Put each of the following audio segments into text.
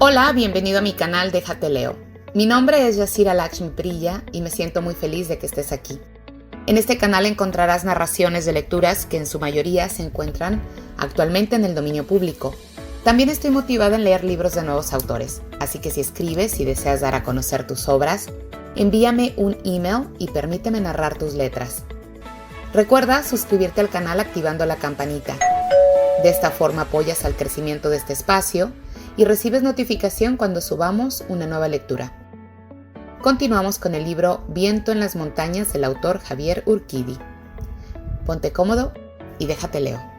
Hola, bienvenido a mi canal Déjate Leo. Mi nombre es Yasira Lakshmi Priya y me siento muy feliz de que estés aquí. En este canal encontrarás narraciones de lecturas que en su mayoría se encuentran actualmente en el dominio público. También estoy motivada en leer libros de nuevos autores, así que si escribes y deseas dar a conocer tus obras, envíame un email y permíteme narrar tus letras. Recuerda suscribirte al canal activando la campanita. De esta forma apoyas al crecimiento de este espacio y recibes notificación cuando subamos una nueva lectura. Continuamos con el libro Viento en las montañas del autor Javier Urquidi. Ponte cómodo y déjate leo.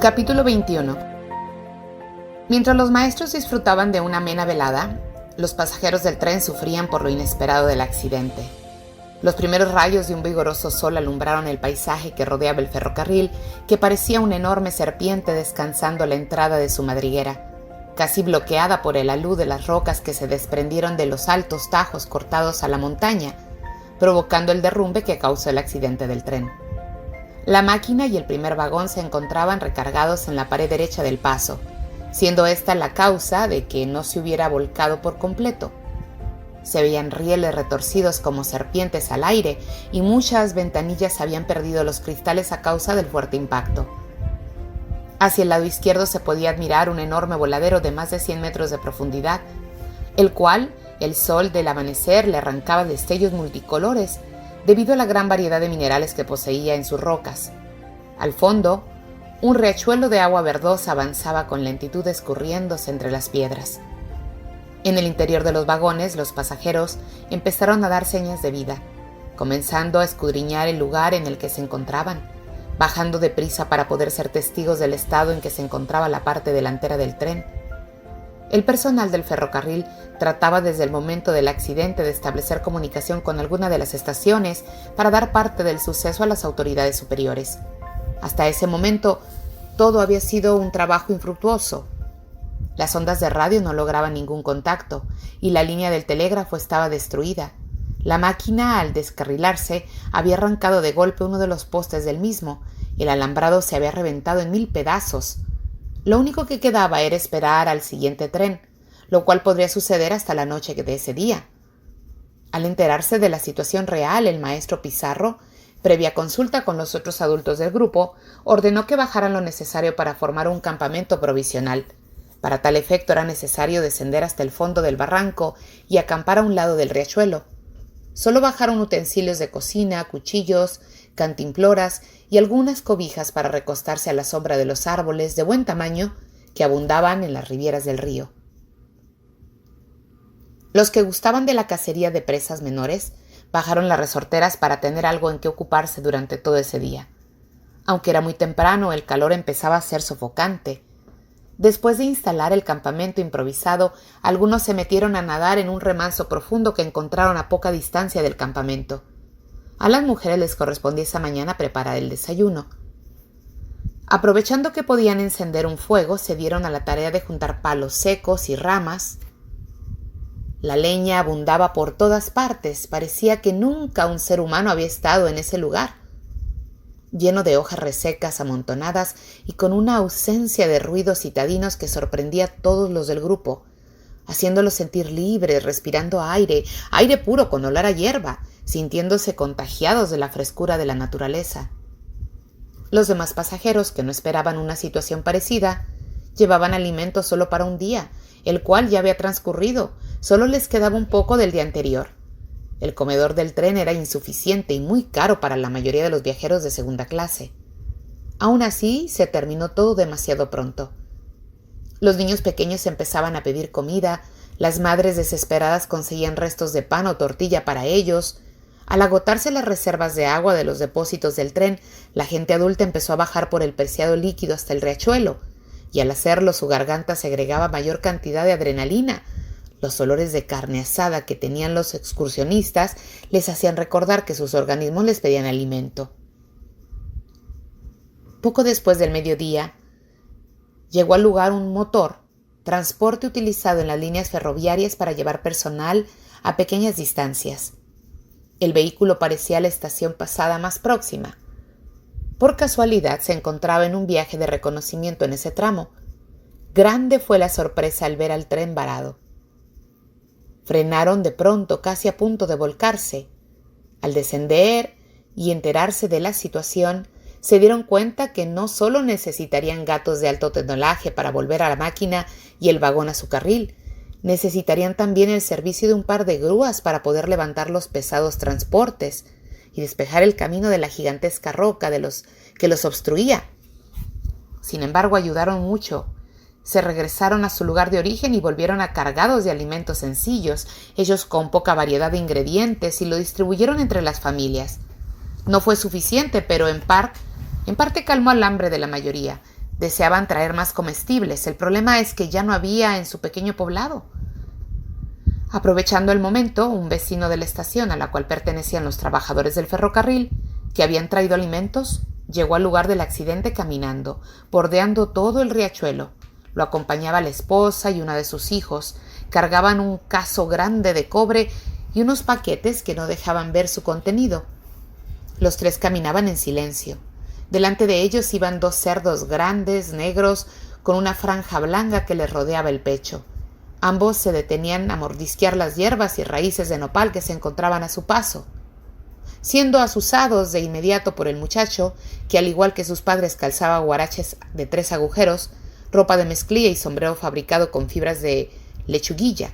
Capítulo 21. Mientras los maestros disfrutaban de una amena velada, los pasajeros del tren sufrían por lo inesperado del accidente. Los primeros rayos de un vigoroso sol alumbraron el paisaje que rodeaba el ferrocarril, que parecía una enorme serpiente descansando a la entrada de su madriguera, casi bloqueada por el alud de las rocas que se desprendieron de los altos tajos cortados a la montaña, provocando el derrumbe que causó el accidente del tren. La máquina y el primer vagón se encontraban recargados en la pared derecha del paso, siendo esta la causa de que no se hubiera volcado por completo. Se veían rieles retorcidos como serpientes al aire y muchas ventanillas habían perdido los cristales a causa del fuerte impacto. Hacia el lado izquierdo se podía admirar un enorme voladero de más de 100 metros de profundidad, el cual el sol del amanecer le arrancaba destellos multicolores debido a la gran variedad de minerales que poseía en sus rocas. Al fondo, un riachuelo de agua verdosa avanzaba con lentitud escurriéndose entre las piedras. En el interior de los vagones, los pasajeros empezaron a dar señas de vida, comenzando a escudriñar el lugar en el que se encontraban, bajando deprisa para poder ser testigos del estado en que se encontraba la parte delantera del tren. El personal del ferrocarril trataba desde el momento del accidente de establecer comunicación con alguna de las estaciones para dar parte del suceso a las autoridades superiores. Hasta ese momento, todo había sido un trabajo infructuoso. Las ondas de radio no lograban ningún contacto y la línea del telégrafo estaba destruida. La máquina, al descarrilarse, había arrancado de golpe uno de los postes del mismo. El alambrado se había reventado en 1000 pedazos. Lo único que quedaba era esperar al siguiente tren, lo cual podría suceder hasta la noche de ese día. Al enterarse de la situación real, el maestro Pizarro, previa consulta con los otros adultos del grupo, ordenó que bajaran lo necesario para formar un campamento provisional. Para tal efecto era necesario descender hasta el fondo del barranco y acampar a un lado del riachuelo. Solo bajaron utensilios de cocina, cuchillos, cantimploras y algunas cobijas para recostarse a la sombra de los árboles de buen tamaño que abundaban en las ribieras del río. Los que gustaban de la cacería de presas menores bajaron las resorteras para tener algo en que ocuparse durante todo ese día. Aunque era muy temprano, el calor empezaba a ser sofocante. Después de instalar el campamento improvisado, algunos se metieron a nadar en un remanso profundo que encontraron a poca distancia del campamento. A las mujeres les correspondía esa mañana preparar el desayuno. Aprovechando que podían encender un fuego, se dieron a la tarea de juntar palos secos y ramas. La leña abundaba por todas partes, parecía que nunca un ser humano había estado en ese lugar. Lleno de hojas resecas amontonadas y con una ausencia de ruidos citadinos que sorprendía a todos los del grupo, haciéndolos sentir libres, respirando aire puro con olor a hierba, sintiéndose contagiados de la frescura de la naturaleza. Los demás pasajeros, que no esperaban una situación parecida, llevaban alimento solo para un día, el cual ya había transcurrido, solo les quedaba un poco del día anterior. El comedor del tren era insuficiente y muy caro para la mayoría de los viajeros de segunda clase. Aún así, se terminó todo demasiado pronto. Los niños pequeños empezaban a pedir comida, las madres desesperadas conseguían restos de pan o tortilla para ellos. Al agotarse las reservas de agua de los depósitos del tren, la gente adulta empezó a bajar por el preciado líquido hasta el riachuelo, y al hacerlo su garganta segregaba mayor cantidad de adrenalina. Los olores de carne asada que tenían los excursionistas les hacían recordar que sus organismos les pedían alimento. Poco después del mediodía, llegó al lugar un motor, transporte utilizado en las líneas ferroviarias para llevar personal a pequeñas distancias. El vehículo parecía la estación pasada más próxima. Por casualidad se encontraba en un viaje de reconocimiento en ese tramo. Grande fue la sorpresa al ver al tren varado. Frenaron de pronto, casi a punto de volcarse. Al descender y enterarse de la situación, se dieron cuenta que no solo necesitarían gatos de alto tonelaje para volver a la máquina y el vagón a su carril, necesitarían también el servicio de un par de grúas para poder levantar los pesados transportes y despejar el camino de la gigantesca roca que los obstruía. Sin embargo, ayudaron mucho. Se regresaron a su lugar de origen y volvieron cargados de alimentos sencillos, hechos con poca variedad de ingredientes, y lo distribuyeron entre las familias. No fue suficiente, pero en parte calmó el hambre de la mayoría. Deseaban traer más comestibles. El problema es que ya no había en su pequeño poblado. Aprovechando el momento, un vecino de la estación a la cual pertenecían los trabajadores del ferrocarril, que habían traído alimentos, llegó al lugar del accidente caminando, bordeando todo el riachuelo. Lo acompañaba la esposa y una de sus hijos. Cargaban un cazo grande de cobre y unos paquetes que no dejaban ver su contenido. Los tres caminaban en silencio. Delante de ellos iban dos cerdos grandes, negros, con una franja blanca que les rodeaba el pecho. Ambos se detenían a mordisquear las hierbas y raíces de nopal que se encontraban a su paso. Siendo azuzados de inmediato por el muchacho, que al igual que sus padres calzaba guaraches de 3 agujeros, ropa de mezclilla y sombrero fabricado con fibras de lechuguilla.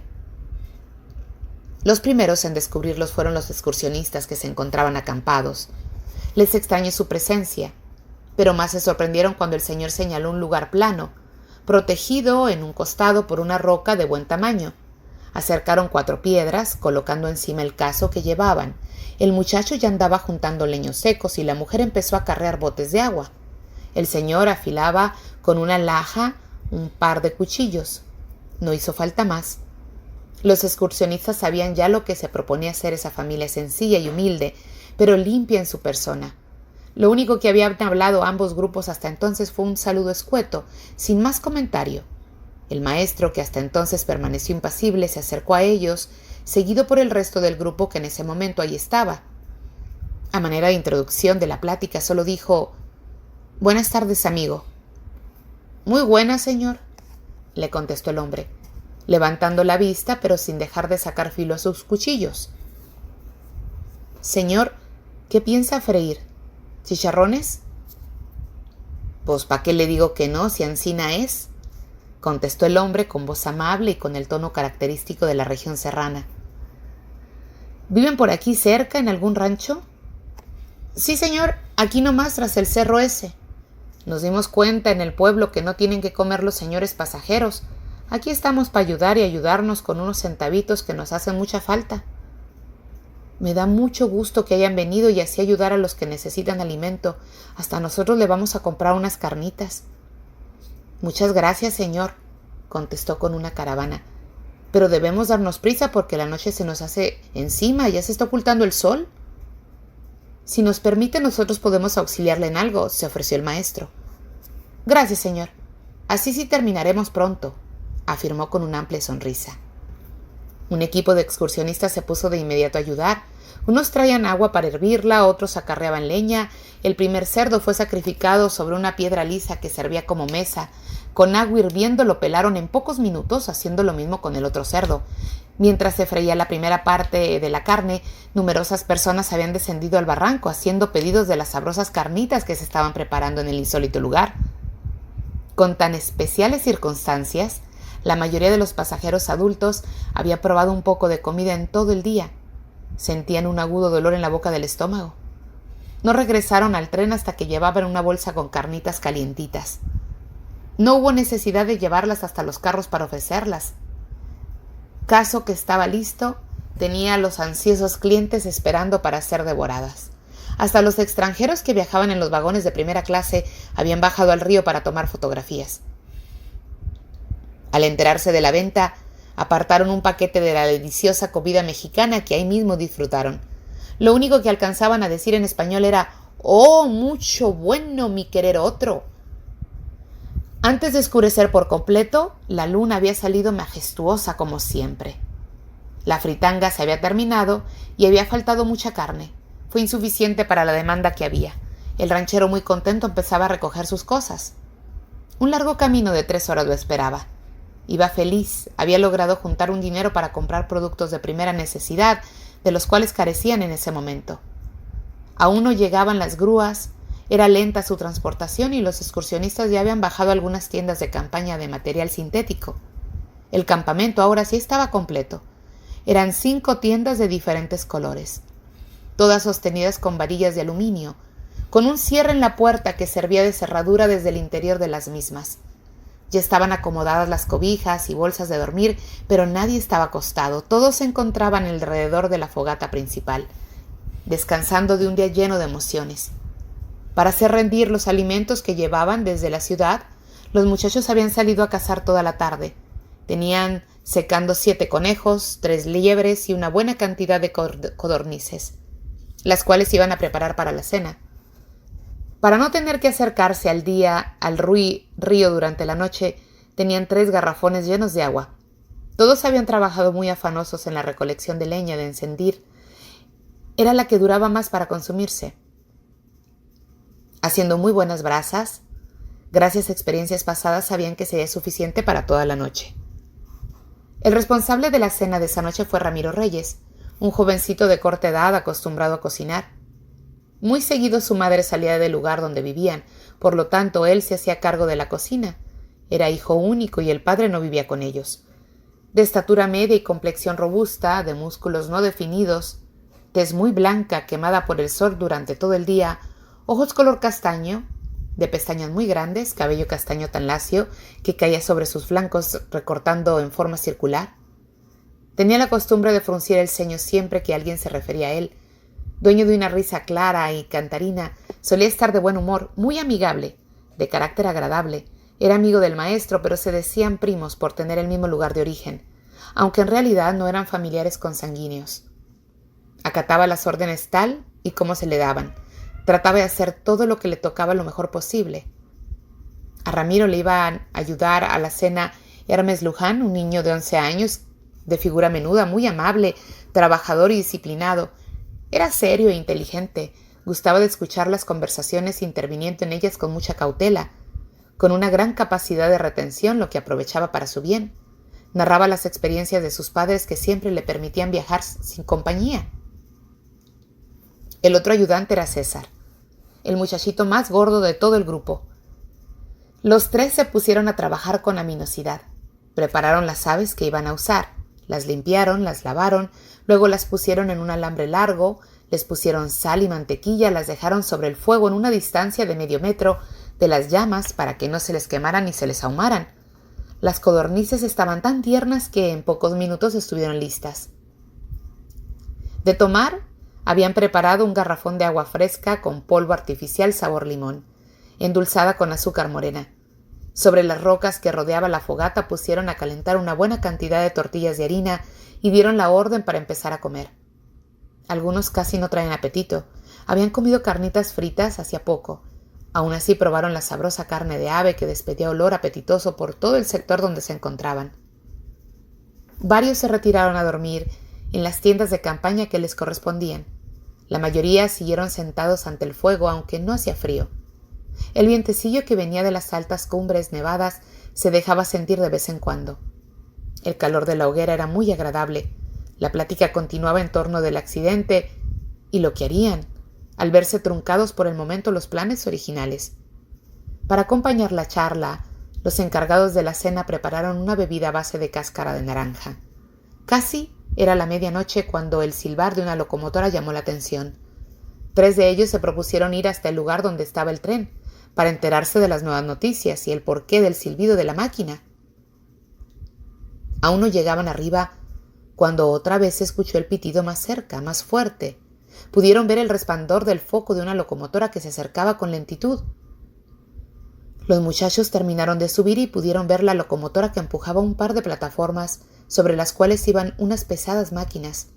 Los primeros en descubrirlos fueron los excursionistas que se encontraban acampados. Les extrañó su presencia, pero más se sorprendieron cuando el señor señaló un lugar plano, protegido en un costado por una roca de buen tamaño. Acercaron 4 piedras, colocando encima el cazo que llevaban. El muchacho ya andaba juntando leños secos y la mujer empezó a carrear botes de agua. El señor afilaba con una laja un par de cuchillos. No hizo falta más. Los excursionistas sabían ya lo que se proponía hacer esa familia sencilla y humilde, pero limpia en su persona. Lo único que habían hablado ambos grupos hasta entonces fue un saludo escueto, sin más comentario. El maestro, que hasta entonces permaneció impasible, se acercó a ellos, seguido por el resto del grupo que en ese momento ahí estaba. A manera de introducción de la plática solo dijo: «Buenas tardes, amigo». «Muy buenas, señor», le contestó el hombre, levantando la vista pero sin dejar de sacar filo a sus cuchillos. «Señor, ¿qué piensa freír? ¿Chicharrones?» «Pues, ¿pa' qué le digo que no, si ansina es?», contestó el hombre con voz amable y con el tono característico de la región serrana. «¿Viven por aquí cerca, en algún rancho?» «Sí, señor, aquí nomás tras el cerro ese. Nos dimos cuenta en el pueblo que no tienen que comer los señores pasajeros. Aquí estamos para ayudar y ayudarnos con unos centavitos que nos hacen mucha falta». «Me da mucho gusto que hayan venido y así ayudar a los que necesitan alimento. Hasta nosotros le vamos a comprar unas carnitas». «Muchas gracias, señor», contestó con una caravana. «Pero debemos darnos prisa porque la noche se nos hace encima, ya se está ocultando el sol». «Si nos permite, nosotros podemos auxiliarle en algo», se ofreció el maestro. «Gracias, señor. Así sí terminaremos pronto», afirmó con una amplia sonrisa. Un equipo de excursionistas se puso de inmediato a ayudar. Unos traían agua para hervirla, otros acarreaban leña. El primer cerdo fue sacrificado sobre una piedra lisa que servía como mesa. Con agua hirviendo lo pelaron en pocos minutos, haciendo lo mismo con el otro cerdo. Mientras se freía la primera parte de la carne, numerosas personas habían descendido al barranco, haciendo pedidos de las sabrosas carnitas que se estaban preparando en el insólito lugar. Con tan especiales circunstancias, la mayoría de los pasajeros adultos había probado un poco de comida en todo el día. Sentían un agudo dolor en la boca del estómago. No regresaron al tren hasta que llevaban una bolsa con carnitas calientitas. No hubo necesidad de llevarlas hasta los carros para ofrecerlas. Caso que estaba listo, tenía a los ansiosos clientes esperando para ser devoradas. Hasta los extranjeros que viajaban en los vagones de primera clase habían bajado al río para tomar fotografías. Al enterarse de la venta, apartaron un paquete de la deliciosa comida mexicana que ahí mismo disfrutaron. Lo único que alcanzaban a decir en español era ¡Oh, mucho bueno, mi querer otro! Antes de oscurecer por completo, la luna había salido majestuosa como siempre. La fritanga se había terminado y había faltado mucha carne. Fue insuficiente para la demanda que había. El ranchero, muy contento, empezaba a recoger sus cosas. Un largo camino de 3 horas lo esperaba. Iba feliz, había logrado juntar un dinero para comprar productos de primera necesidad, de los cuales carecían en ese momento. Aún no llegaban las grúas, era lenta su transportación y los excursionistas ya habían bajado a algunas tiendas de campaña de material sintético. El campamento ahora sí estaba completo. Eran 5 tiendas de diferentes colores, todas sostenidas con varillas de aluminio, con un cierre en la puerta que servía de cerradura desde el interior de las mismas. Ya estaban acomodadas las cobijas y bolsas de dormir, pero nadie estaba acostado. Todos se encontraban alrededor de la fogata principal, descansando de un día lleno de emociones. Para hacer rendir los alimentos que llevaban desde la ciudad, los muchachos habían salido a cazar toda la tarde. Tenían secando 7 conejos, 3 liebres y una buena cantidad de codornices, las cuales iban a preparar para la cena. Para no tener que acercarse al río durante la noche, tenían 3 garrafones llenos de agua. Todos habían trabajado muy afanosos en la recolección de leña de encendir. Era la que duraba más para consumirse. Haciendo muy buenas brasas, gracias a experiencias pasadas sabían que sería suficiente para toda la noche. El responsable de la cena de esa noche fue Ramiro Reyes, un jovencito de corta edad acostumbrado a cocinar. Muy seguido su madre salía del lugar donde vivían, por lo tanto él se hacía cargo de la cocina. Era hijo único y el padre no vivía con ellos. De estatura media y complexión robusta, de músculos no definidos, tez muy blanca quemada por el sol durante todo el día, ojos color castaño, de pestañas muy grandes, cabello castaño tan lacio que caía sobre sus flancos recortando en forma circular. Tenía la costumbre de fruncir el ceño siempre que alguien se refería a él. Dueño de una risa clara y cantarina, solía estar de buen humor, muy amigable, de carácter agradable. Era amigo del maestro, pero se decían primos por tener el mismo lugar de origen, aunque en realidad no eran familiares consanguíneos. Acataba las órdenes tal y como se le daban. Trataba de hacer todo lo que le tocaba lo mejor posible. A Ramiro le iba a ayudar a la cena Hermes Luján, un niño de 11 años, de figura menuda, muy amable, trabajador y disciplinado. Era serio e inteligente, gustaba de escuchar las conversaciones interviniendo en ellas con mucha cautela, con una gran capacidad de retención, lo que aprovechaba para su bien. Narraba las experiencias de sus padres que siempre le permitían viajar sin compañía. El otro ayudante era César, el muchachito más gordo de todo el grupo. Los 3 se pusieron a trabajar con aminosidad. Prepararon las aves que iban a usar, las limpiaron, las lavaron, luego las pusieron en un alambre largo, les pusieron sal y mantequilla, las dejaron sobre el fuego en una distancia de medio metro de las llamas para que no se les quemaran ni se les ahumaran. Las codornices estaban tan tiernas que en pocos minutos estuvieron listas. De tomar, habían preparado un garrafón de agua fresca con polvo artificial sabor limón, endulzada con azúcar morena. Sobre las rocas que rodeaba la fogata pusieron a calentar una buena cantidad de tortillas de harina y dieron la orden para empezar a comer. Algunos casi no traen apetito. Habían comido carnitas fritas hacía poco. Aún así probaron la sabrosa carne de ave que despedía olor apetitoso por todo el sector donde se encontraban. Varios se retiraron a dormir en las tiendas de campaña que les correspondían. La mayoría siguieron sentados ante el fuego, aunque no hacía frío. El vientecillo que venía de las altas cumbres nevadas se dejaba sentir de vez en cuando. El calor de la hoguera era muy agradable. La plática continuaba en torno del accidente y lo que harían, al verse truncados por el momento los planes originales. Para acompañar la charla, los encargados de la cena prepararon una bebida a base de cáscara de naranja. Casi era la medianoche cuando el silbar de una locomotora llamó la atención. 3 de ellos se propusieron ir hasta el lugar donde estaba el tren, para enterarse de las nuevas noticias y el porqué del silbido de la máquina. Aún no llegaban arriba cuando otra vez se escuchó el pitido más cerca, más fuerte. Pudieron ver el resplandor del foco de una locomotora que se acercaba con lentitud. Los muchachos terminaron de subir y pudieron ver la locomotora que empujaba un par de plataformas sobre las cuales iban unas pesadas máquinas.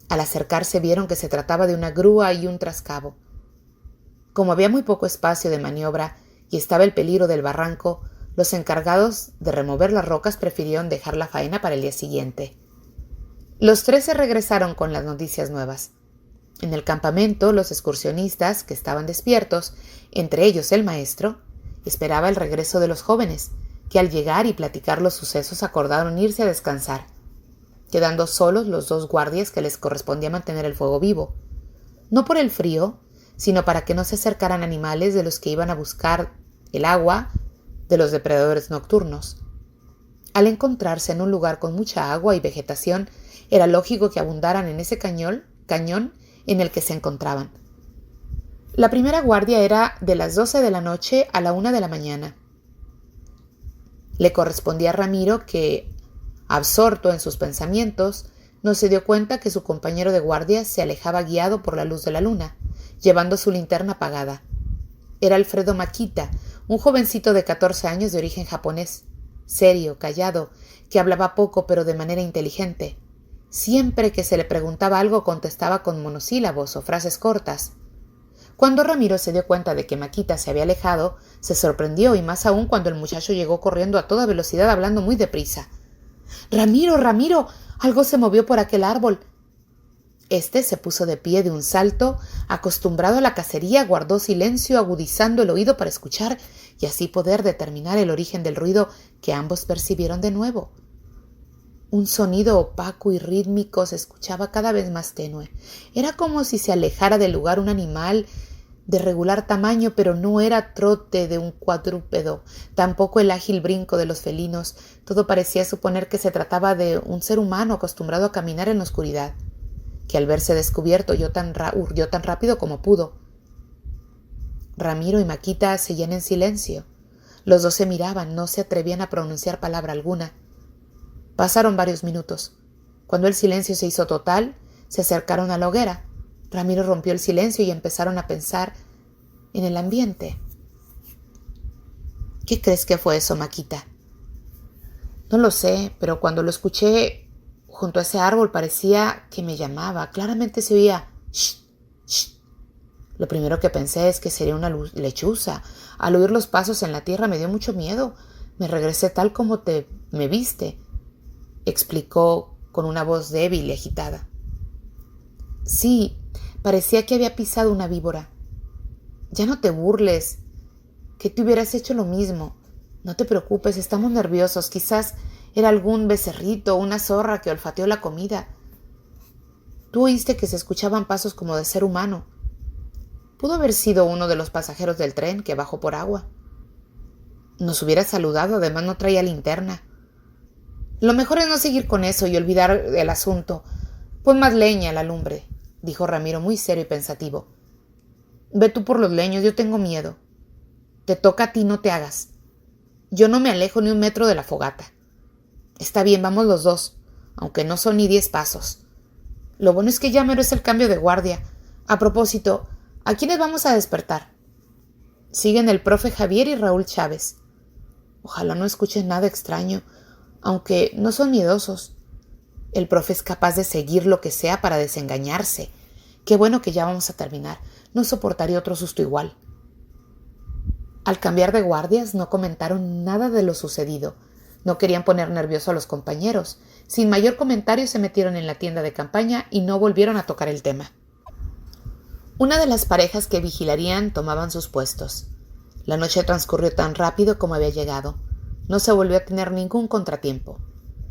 Al acercarse vieron que se trataba de una grúa y un trascabo. Como había muy poco espacio de maniobra y estaba el peligro del barranco, los encargados de remover las rocas prefirieron dejar la faena para el día siguiente. Los 3 se regresaron con las noticias nuevas. En el campamento, los excursionistas, que estaban despiertos, entre ellos el maestro, esperaba el regreso de los jóvenes, que al llegar y platicar los sucesos acordaron irse a descansar, quedando solos los 2 guardias que les correspondía mantener el fuego vivo, no por el frío, sino para que no se acercaran animales de los que iban a buscar el agua de los depredadores nocturnos. Al encontrarse en un lugar con mucha agua y vegetación, era lógico que abundaran en ese cañón en el que se encontraban. La primera guardia era de las 12 de la noche a la 1 de la mañana. Le correspondía a Ramiro que, absorto en sus pensamientos, no se dio cuenta que su compañero de guardia se alejaba guiado por la luz de la luna, llevando su linterna apagada. Era Alfredo Makita, un jovencito de 14 años de origen japonés, serio, callado, que hablaba poco pero de manera inteligente. Siempre que se le preguntaba algo contestaba con monosílabos o frases cortas. Cuando Ramiro se dio cuenta de que Makita se había alejado, se sorprendió, y más aún cuando el muchacho llegó corriendo a toda velocidad hablando muy deprisa. —¡Ramiro, Ramiro! Algo se movió por aquel árbol. Este se puso de pie de un salto, acostumbrado a la cacería, guardó silencio, agudizando el oído para escuchar y así poder determinar el origen del ruido que ambos percibieron de nuevo. Un sonido opaco y rítmico se escuchaba cada vez más tenue. Era como si se alejara del lugar un animal de regular tamaño, pero no era trote de un cuadrúpedo, tampoco el ágil brinco de los felinos. Todo parecía suponer que se trataba de un ser humano acostumbrado a caminar en la oscuridad, que al verse descubierto huyó tan rápido como pudo. Ramiro y Makita seguían en silencio. Los 2 se miraban, no se atrevían a pronunciar palabra alguna. Pasaron varios minutos. Cuando el silencio se hizo total, se acercaron a la hoguera. Ramiro rompió el silencio y empezaron a pensar en el ambiente. —¿Qué crees que fue eso, Makita? —No lo sé, pero cuando lo escuché junto a ese árbol parecía que me llamaba. Claramente se oía «shh, shh». Lo primero que pensé es que sería una lechuza. Al oír los pasos en la tierra me dio mucho miedo. Me regresé tal como me viste, explicó con una voz débil y agitada. Sí, parecía que había pisado una víbora. Ya no te burles, que te hubieras hecho lo mismo. No te preocupes, estamos nerviosos. Quizás era algún becerrito o una zorra que olfateó la comida. Tú oíste que se escuchaban pasos como de ser humano. Pudo haber sido uno de los pasajeros del tren que bajó por agua. Nos hubiera saludado, además no traía linterna. Lo mejor es no seguir con eso y olvidar el asunto. Pon más leña a la lumbre, dijo Ramiro muy serio y pensativo. Ve tú por los leños, yo tengo miedo. Te toca a ti, no te hagas. Yo no me alejo ni 1 metro de la fogata. Está bien, vamos los 2, aunque no son ni 10 pasos. Lo bueno es que ya mero es el cambio de guardia. A propósito, ¿a quiénes vamos a despertar? Siguen el profe Javier y Raúl Chávez. Ojalá no escuchen nada extraño, aunque no son miedosos. El profe es capaz de seguir lo que sea para desengañarse. Qué bueno que ya vamos a terminar. No soportaría otro susto igual. Al cambiar de guardias no comentaron nada de lo sucedido. No querían poner nervioso a los compañeros. Sin mayor comentario se metieron en la tienda de campaña y no volvieron a tocar el tema. Una de las parejas que vigilarían tomaban sus puestos. La noche transcurrió tan rápido como había llegado. No se volvió a tener ningún contratiempo.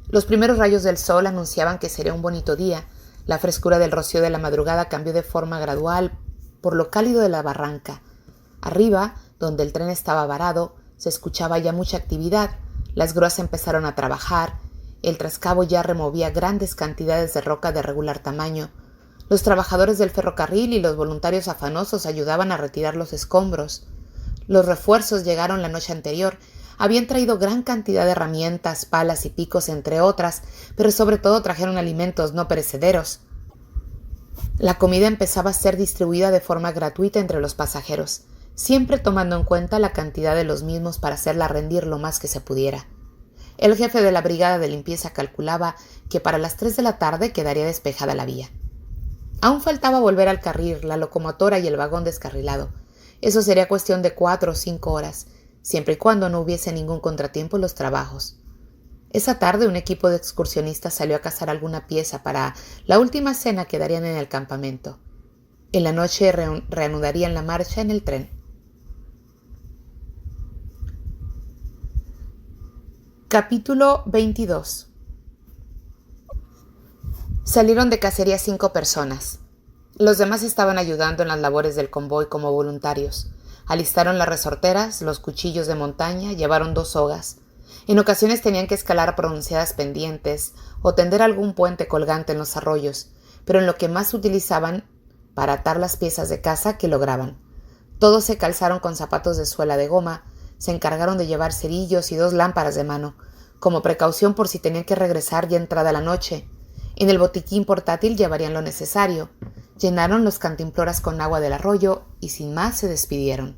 Los primeros rayos del sol anunciaban que sería un bonito día. La frescura del rocío de la madrugada cambió de forma gradual por lo cálido de la barranca. Arriba, donde el tren estaba varado, se escuchaba ya mucha actividad. Las grúas empezaron a trabajar. El trascabo ya removía grandes cantidades de roca de regular tamaño. Los trabajadores del ferrocarril y los voluntarios afanosos ayudaban a retirar los escombros. Los refuerzos llegaron la noche anterior. Habían traído gran cantidad de herramientas, palas y picos, entre otras, pero sobre todo trajeron alimentos no perecederos. La comida empezaba a ser distribuida de forma gratuita entre los pasajeros, siempre tomando en cuenta la cantidad de los mismos para hacerla rendir lo más que se pudiera. El jefe de la brigada de limpieza calculaba que para las 3 de la tarde quedaría despejada la vía. Aún faltaba volver al carril, la locomotora y el vagón descarrilado. Eso sería cuestión de 4 o 5 horas, siempre y cuando no hubiese ningún contratiempo en los trabajos. Esa tarde un equipo de excursionistas salió a cazar alguna pieza para la última cena que darían en el campamento. En la noche reanudarían la marcha en el tren. Capítulo 22. Salieron de cacería 5 personas. Los demás estaban ayudando en las labores del convoy como voluntarios. Alistaron las resorteras, los cuchillos de montaña, llevaron 2 sogas. En ocasiones tenían que escalar pronunciadas pendientes o tender algún puente colgante en los arroyos, pero en lo que más utilizaban para atar las piezas de caza que lograban. Todos se calzaron con zapatos de suela de goma, se encargaron de llevar cerillos y 2 lámparas de mano, como precaución por si tenían que regresar ya entrada la noche. En el botiquín portátil llevarían lo necesario. Llenaron los cantimploras con agua del arroyo y sin más se despidieron.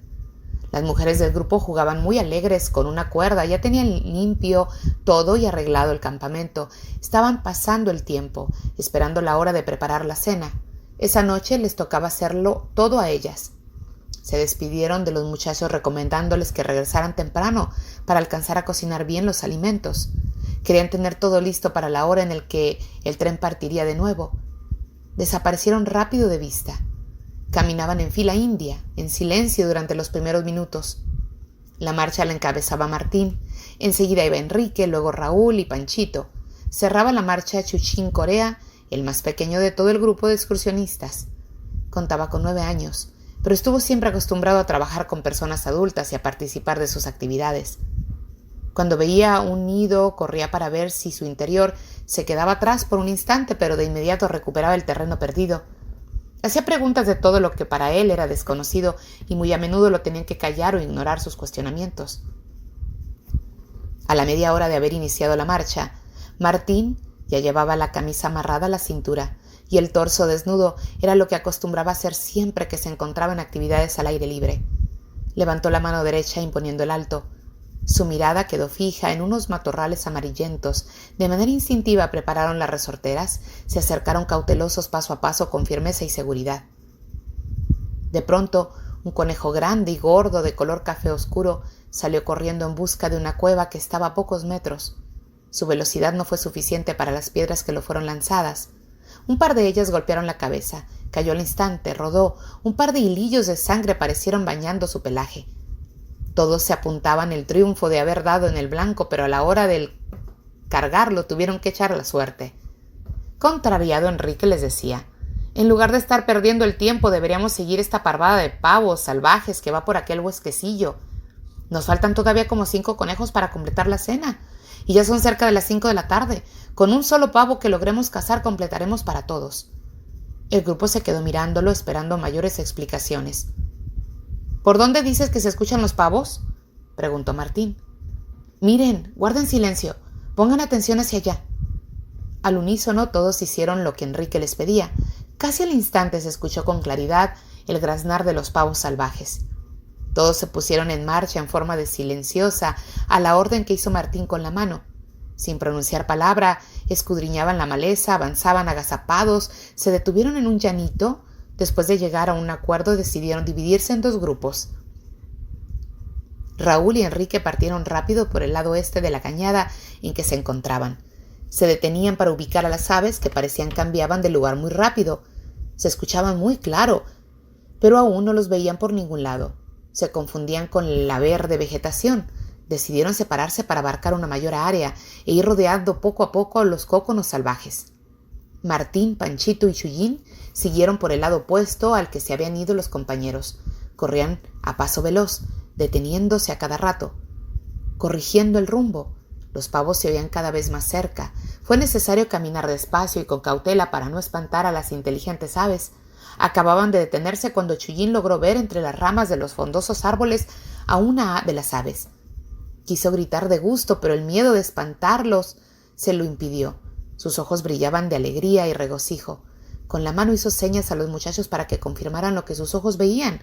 Las mujeres del grupo jugaban muy alegres con una cuerda, ya tenían limpio todo y arreglado el campamento. Estaban pasando el tiempo, esperando la hora de preparar la cena. Esa noche les tocaba hacerlo todo a ellas. Se despidieron de los muchachos recomendándoles que regresaran temprano para alcanzar a cocinar bien los alimentos. Querían tener todo listo para la hora en la que el tren partiría de nuevo. Desaparecieron rápido de vista. Caminaban en fila india, en silencio durante los primeros minutos. La marcha la encabezaba Martín, enseguida iba Enrique, luego Raúl y Panchito. Cerraba la marcha Chuchín Corea, el más pequeño de todo el grupo de excursionistas. Contaba con 9 años, pero estuvo siempre acostumbrado a trabajar con personas adultas y a participar de sus actividades. Cuando veía un nido, corría para ver si su interior se quedaba atrás por un instante, pero de inmediato recuperaba el terreno perdido. Hacía preguntas de todo lo que para él era desconocido y muy a menudo lo tenían que callar o ignorar sus cuestionamientos. A la media hora de haber iniciado la marcha, Martín ya llevaba la camisa amarrada a la cintura y el torso desnudo era lo que acostumbraba hacer siempre que se encontraba en actividades al aire libre. Levantó la mano derecha imponiendo el alto. Su mirada quedó fija en unos matorrales amarillentos. De manera instintiva prepararon las resorteras, se acercaron cautelosos paso a paso con firmeza y seguridad. De pronto, un conejo grande y gordo de color café oscuro salió corriendo en busca de una cueva que estaba a pocos metros. Su velocidad no fue suficiente para las piedras que lo fueron lanzadas. Un par de ellas golpearon la cabeza, cayó al instante, rodó. Un par de hilillos de sangre aparecieron bañando su pelaje. Todos se apuntaban el triunfo de haber dado en el blanco, pero a la hora de cargarlo tuvieron que echar la suerte. Contrariado, Enrique les decía: en lugar de estar perdiendo el tiempo, deberíamos seguir esta parvada de pavos salvajes que va por aquel bosquecillo. Nos faltan todavía como 5 conejos para completar la cena, y ya son cerca de las 5 de la tarde. Con un solo pavo que logremos cazar completaremos para todos. El grupo se quedó mirándolo, esperando mayores explicaciones. ¿Por dónde dices que se escuchan los pavos?, preguntó Martín. Miren, guarden silencio, pongan atención hacia allá. Al unísono todos hicieron lo que Enrique les pedía. Casi al instante se escuchó con claridad el graznar de los pavos salvajes. Todos se pusieron en marcha en forma de silenciosa a la orden que hizo Martín con la mano. Sin pronunciar palabra, escudriñaban la maleza, avanzaban agazapados, se detuvieron en un llanito. Después de llegar a un acuerdo, decidieron dividirse en 2 grupos. Raúl y Enrique partieron rápido por el lado este de la cañada en que se encontraban. Se detenían para ubicar a las aves que parecían cambiaban de lugar muy rápido. Se escuchaban muy claro, pero aún no los veían por ningún lado. Se confundían con la verde vegetación. Decidieron separarse para abarcar una mayor área e ir rodeando poco a poco a los cóconos salvajes. Martín, Panchito y Chuyín siguieron por el lado opuesto al que se habían ido los compañeros. Corrían a paso veloz, deteniéndose a cada rato, corrigiendo el rumbo. Los pavos se oían cada vez más cerca. Fue necesario caminar despacio y con cautela para no espantar a las inteligentes aves. Acababan de detenerse cuando Chuyín logró ver entre las ramas de los frondosos árboles a una de las aves. Quiso gritar de gusto, pero el miedo de espantarlos se lo impidió. Sus ojos brillaban de alegría y regocijo. Con la mano hizo señas a los muchachos para que confirmaran lo que sus ojos veían.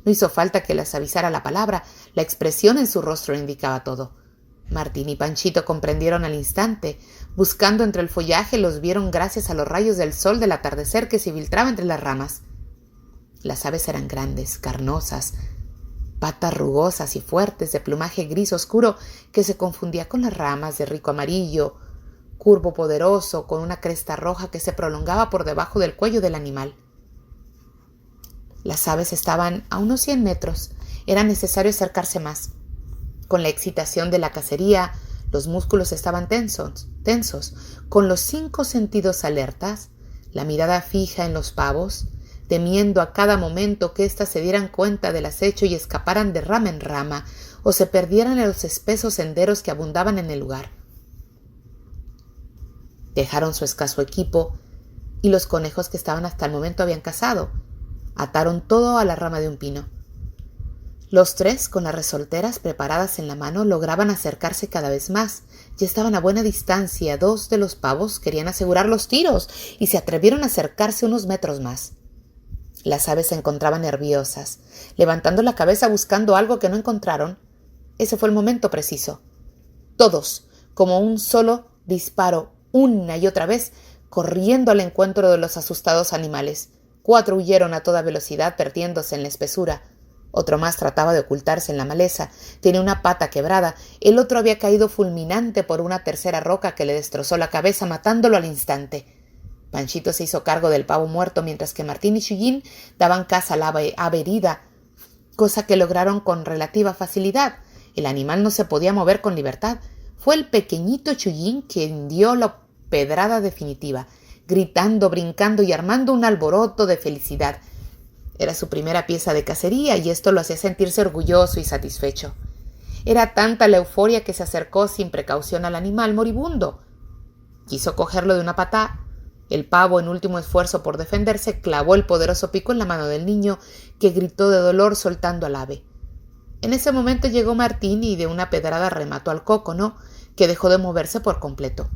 No hizo falta que les avisara la palabra. La expresión en su rostro indicaba todo. Martín y Panchito comprendieron al instante. Buscando entre el follaje, los vieron gracias a los rayos del sol del atardecer que se filtraba entre las ramas. Las aves eran grandes, carnosas, patas rugosas y fuertes de plumaje gris oscuro que se confundía con las ramas de rico amarillo, curvo poderoso con una cresta roja que se prolongaba por debajo del cuello del animal. Las aves estaban a unos 100 metros. Era necesario acercarse más. Con la excitación de la cacería, los músculos estaban tensos. Con los 5 sentidos alertas, la mirada fija en los pavos, temiendo a cada momento que éstas se dieran cuenta del acecho y escaparan de rama en rama o se perdieran en los espesos senderos que abundaban en el lugar. Dejaron su escaso equipo y los conejos que estaban hasta el momento habían cazado. Ataron todo a la rama de un pino. Los 3, con las resolteras preparadas en la mano, lograban acercarse cada vez más. Ya estaban a buena distancia. 2 de los pavos querían asegurar los tiros y se atrevieron a acercarse unos metros más. Las aves se encontraban nerviosas, levantando la cabeza buscando algo que no encontraron. Ese fue el momento preciso. Todos, como un solo disparo, una y otra vez, corriendo al encuentro de los asustados animales. 4 huyeron a toda velocidad, perdiéndose en la espesura. Otro más trataba de ocultarse en la maleza. Tenía una pata quebrada. El otro había caído fulminante por una tercera roca que le destrozó la cabeza, matándolo al instante. Panchito se hizo cargo del pavo muerto, mientras que Martín y Chullín daban caza a la ave herida, cosa que lograron con relativa facilidad. El animal no se podía mover con libertad. Fue el pequeñito Chullín quien dio la pedrada definitiva, gritando, brincando y armando un alboroto de felicidad. Era su primera pieza de cacería y esto lo hacía sentirse orgulloso y satisfecho. Era tanta la euforia que se acercó sin precaución al animal moribundo. Quiso cogerlo de una patada. El pavo, en último esfuerzo por defenderse, clavó el poderoso pico en la mano del niño, que gritó de dolor soltando al ave. En ese momento llegó Martín y de una pedrada remató al cócono, que dejó de moverse por completo.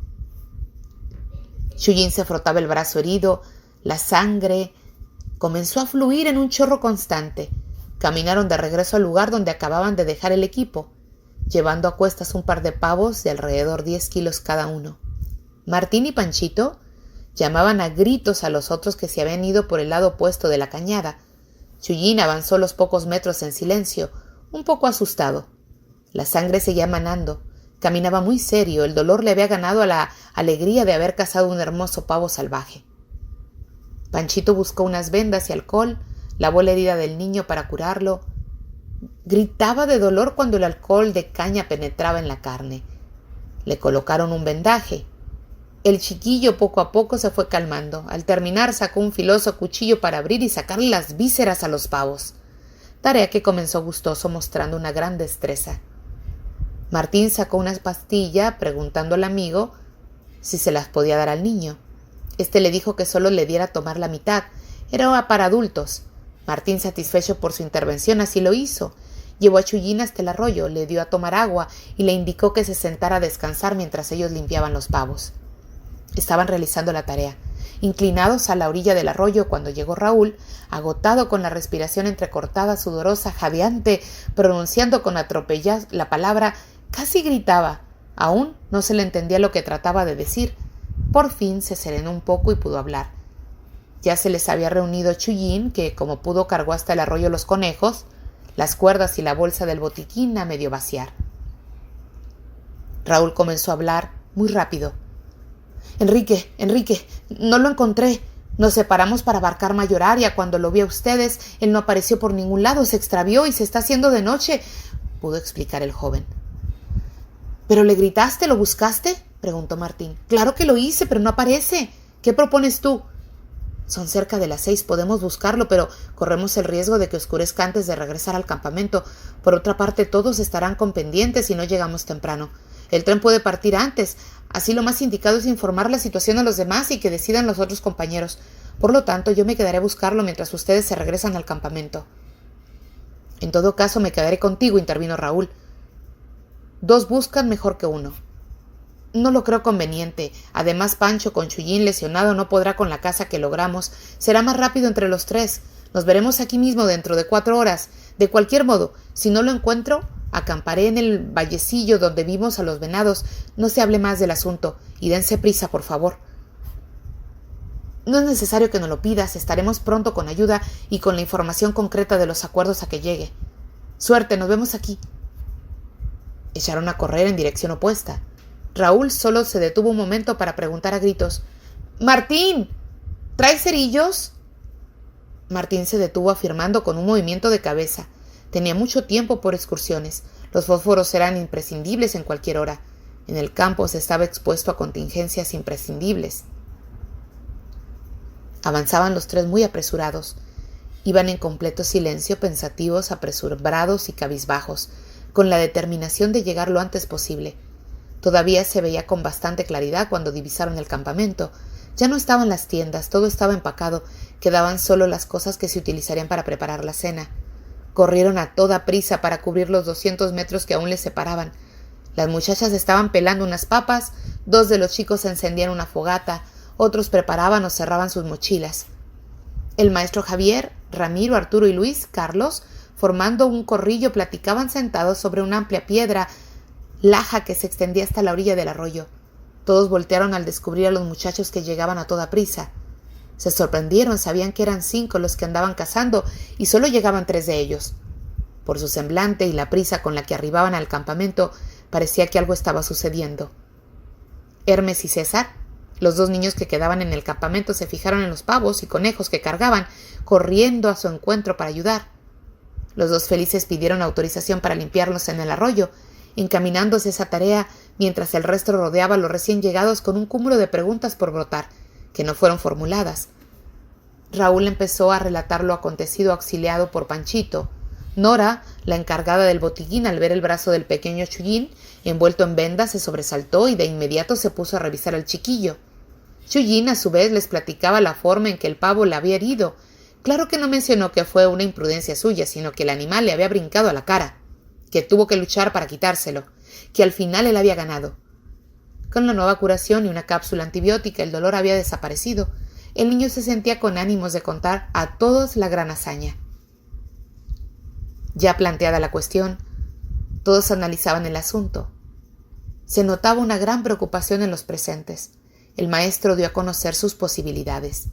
Chullín se frotaba el brazo herido. La sangre comenzó a fluir en un chorro constante. Caminaron de regreso al lugar donde acababan de dejar el equipo, llevando a cuestas un par de pavos de alrededor 10 kilos cada uno. Martín y Panchito llamaban a gritos a los otros que se habían ido por el lado opuesto de la cañada. Chullín avanzó los pocos metros en silencio, un poco asustado. La sangre seguía manando. Caminaba muy serio. El dolor le había ganado a la alegría de haber cazado un hermoso pavo salvaje. Panchito buscó unas vendas y alcohol, lavó la herida del niño para curarlo. Gritaba de dolor cuando el alcohol de caña penetraba en la carne. Le colocaron un vendaje. El chiquillo poco a poco se fue calmando. Al terminar sacó un filoso cuchillo para abrir y sacarle las vísceras a los pavos, tarea que comenzó gustoso, mostrando una gran destreza. Martín sacó una pastilla preguntando al amigo si se las podía dar al niño. Este le dijo que solo le diera a tomar la mitad. Era para adultos. Martín, satisfecho por su intervención, así lo hizo. Llevó a Chullín hasta el arroyo, le dio a tomar agua y le indicó que se sentara a descansar mientras ellos limpiaban los pavos. Estaban realizando la tarea, inclinados a la orilla del arroyo, cuando llegó Raúl, agotado, con la respiración entrecortada, sudorosa, jadeante, pronunciando con atropello la palabra. Casi gritaba. Aún no se le entendía lo que trataba de decir. Por fin se serenó un poco y pudo hablar. Ya se les había reunido Chullín, que como pudo cargó hasta el arroyo los conejos, las cuerdas y la bolsa del botiquín a medio vaciar. Raúl comenzó a hablar muy rápido. Enrique, no lo encontré. Nos separamos para abarcar Mayoraria. Cuando lo vi a ustedes, él no apareció por ningún lado, se extravió y se está haciendo de noche, pudo explicar el joven. ¿Pero le gritaste, lo buscaste?, preguntó Martín. Claro que lo hice, pero no aparece. ¿Qué propones tú? Son cerca de las 6, podemos buscarlo, pero corremos el riesgo de que oscurezca antes de regresar al campamento. Por otra parte, todos estarán con pendientes si no llegamos temprano. El tren puede partir antes, así lo más indicado es informar la situación a los demás y que decidan los otros compañeros. Por lo tanto, yo me quedaré a buscarlo mientras ustedes se regresan al campamento. En todo caso, me quedaré contigo, intervino Raúl. 2 buscan mejor que 1. No lo creo conveniente. Además, Pancho, con Chullín lesionado, no podrá con la caza que logramos. Será más rápido entre los 3. Nos veremos aquí mismo dentro de 4 horas. De cualquier modo, si no lo encuentro, acamparé en el vallecillo donde vimos a los venados. No se hable más del asunto y dense prisa, por favor. No es necesario que nos lo pidas. Estaremos pronto con ayuda y con la información concreta de los acuerdos a que llegue. Suerte, nos vemos aquí. Echaron a correr en dirección opuesta. Raúl solo se detuvo un momento para preguntar a gritos: «¡Martín! ¿Traes cerillos?» Martín se detuvo afirmando con un movimiento de cabeza. Tenía mucho tiempo por excursiones. Los fósforos eran imprescindibles en cualquier hora. En el campo se estaba expuesto a contingencias imprescindibles. Avanzaban los tres muy apresurados. Iban en completo silencio, pensativos, apresurados y cabizbajos, con la determinación de llegar lo antes posible. Todavía se veía con bastante claridad cuando divisaron el campamento. Ya no estaban las tiendas, todo estaba empacado, quedaban solo las cosas que se utilizarían para preparar la cena. Corrieron a toda prisa para cubrir los 200 metros que aún les separaban. Las muchachas estaban pelando unas papas, 2 de los chicos encendían una fogata, otros preparaban o cerraban sus mochilas. El maestro Javier, Ramiro, Arturo y Luis Carlos, formando un corrillo, platicaban sentados sobre una amplia piedra laja que se extendía hasta la orilla del arroyo. Todos voltearon al descubrir a los muchachos que llegaban a toda prisa. Se sorprendieron, sabían que eran 5 los que andaban cazando y solo llegaban 3 de ellos. Por su semblante y la prisa con la que arribaban al campamento, parecía que algo estaba sucediendo. Hermes y César, los 2 niños que quedaban en el campamento, se fijaron en los pavos y conejos que cargaban, corriendo a su encuentro para ayudar. Los 2 felices pidieron autorización para limpiarlos en el arroyo, encaminándose esa tarea mientras el resto rodeaba a los recién llegados con un cúmulo de preguntas por brotar, que no fueron formuladas. Raúl empezó a relatar lo acontecido auxiliado por Panchito. Nora, la encargada del botiquín, al ver el brazo del pequeño Chuyín envuelto en vendas, se sobresaltó y de inmediato se puso a revisar al chiquillo. Chuyín, a su vez, les platicaba la forma en que el pavo la había herido. Claro que no mencionó que fue una imprudencia suya, sino que el animal le había brincado a la cara, que tuvo que luchar para quitárselo, que al final él había ganado. Con la nueva curación y una cápsula antibiótica el dolor había desaparecido. El niño se sentía con ánimos de contar a todos la gran hazaña. Ya planteada la cuestión, todos analizaban el asunto. Se notaba una gran preocupación en los presentes. El maestro dio a conocer sus posibilidades.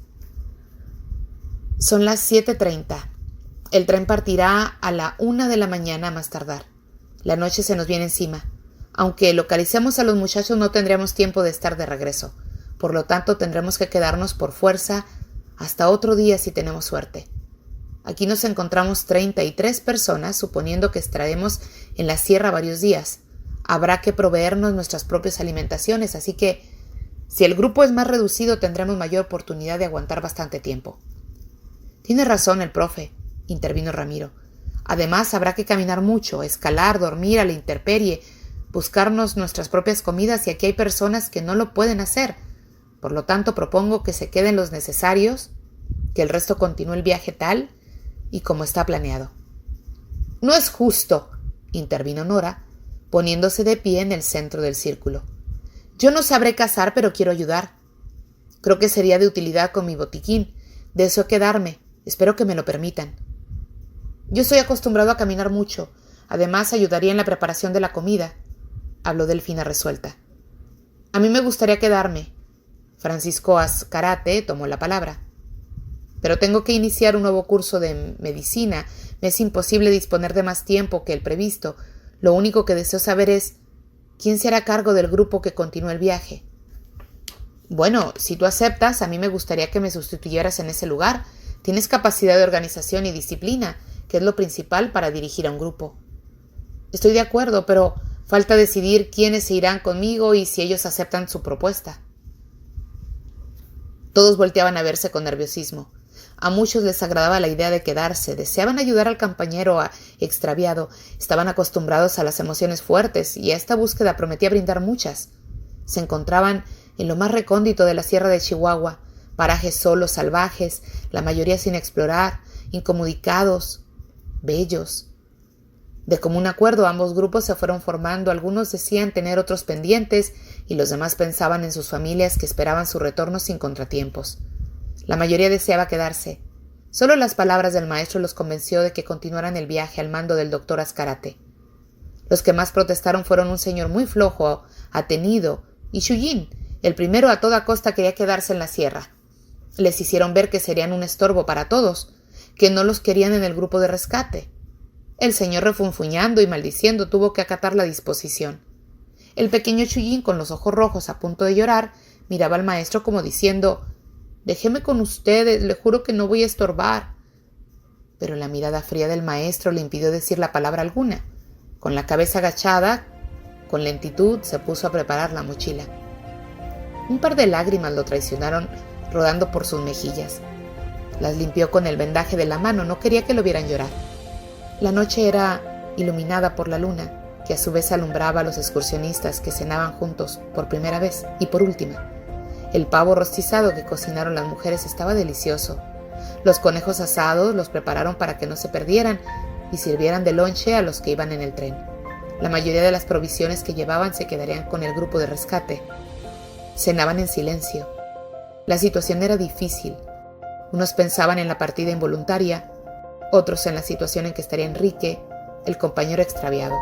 Son las 7:30. El tren partirá a la 1 de la mañana a más tardar. La noche se nos viene encima. Aunque localicemos a los muchachos, no tendremos tiempo de estar de regreso. Por lo tanto, tendremos que quedarnos por fuerza hasta otro día si tenemos suerte. Aquí nos encontramos 33 personas, suponiendo que estaremos en la sierra varios días. Habrá que proveernos nuestras propias alimentaciones, así que si el grupo es más reducido tendremos mayor oportunidad de aguantar bastante tiempo. Tiene razón el profe, intervino Ramiro. Además, habrá que caminar mucho, escalar, dormir a la intemperie, buscarnos nuestras propias comidas y aquí hay personas que no lo pueden hacer. Por lo tanto, propongo que se queden los necesarios, que el resto continúe el viaje tal y como está planeado. No es justo, intervino Nora, poniéndose de pie en el centro del círculo. Yo no sabré cazar, pero quiero ayudar. Creo que sería de utilidad con mi botiquín. Deseo quedarme. Espero que me lo permitan. Yo estoy acostumbrado a caminar mucho. Además, ayudaría en la preparación de la comida, habló Delfina resuelta. A mí me gustaría quedarme. Francisco Azcarate tomó la palabra. Pero tengo que iniciar un nuevo curso de medicina. Me es imposible disponer de más tiempo que el previsto. Lo único que deseo saber es ¿quién se hará cargo del grupo que continúe el viaje? Bueno, si tú aceptas, a mí me gustaría que me sustituyeras en ese lugar. Tienes capacidad de organización y disciplina, que es lo principal para dirigir a un grupo. Estoy de acuerdo, pero falta decidir quiénes se irán conmigo y si ellos aceptan su propuesta. Todos volteaban a verse con nerviosismo. A muchos les agradaba la idea de quedarse, deseaban ayudar al compañero extraviado, estaban acostumbrados a las emociones fuertes y a esta búsqueda prometía brindar muchas. Se encontraban en lo más recóndito de la sierra de Chihuahua, parajes solos, salvajes, la mayoría sin explorar, incomunicados, bellos. De común acuerdo, ambos grupos se fueron formando, algunos decían tener otros pendientes y los demás pensaban en sus familias que esperaban su retorno sin contratiempos. La mayoría deseaba quedarse. Solo las palabras del maestro los convenció de que continuaran el viaje al mando del doctor Azcarate. Los que más protestaron fueron un señor muy flojo, atenido, y Chuyín. El primero a toda costa quería quedarse en la sierra. Les hicieron ver que serían un estorbo para todos, que no los querían en el grupo de rescate. El señor, refunfuñando y maldiciendo, tuvo que acatar la disposición. El pequeño Chullín, con los ojos rojos a punto de llorar, miraba al maestro como diciendo: «Déjeme con ustedes, le juro que no voy a estorbar». Pero la mirada fría del maestro le impidió decir la palabra alguna. Con la cabeza agachada, con lentitud, se puso a preparar la mochila. Un par de lágrimas lo traicionaron rodando por sus mejillas. Las limpió con el vendaje de la mano, no quería que lo vieran llorar. La noche era iluminada por la luna, que a su vez alumbraba a los excursionistas que cenaban juntos por primera vez y por última. El pavo rostizado que cocinaron las mujeres estaba delicioso. Los conejos asados los prepararon para que no se perdieran y sirvieran de lonche a los que iban en el tren. La mayoría de las provisiones que llevaban se quedarían con el grupo de rescate. Cenaban en silencio. La situación era difícil. Unos pensaban en la partida involuntaria, otros en la situación en que estaría Enrique, el compañero extraviado.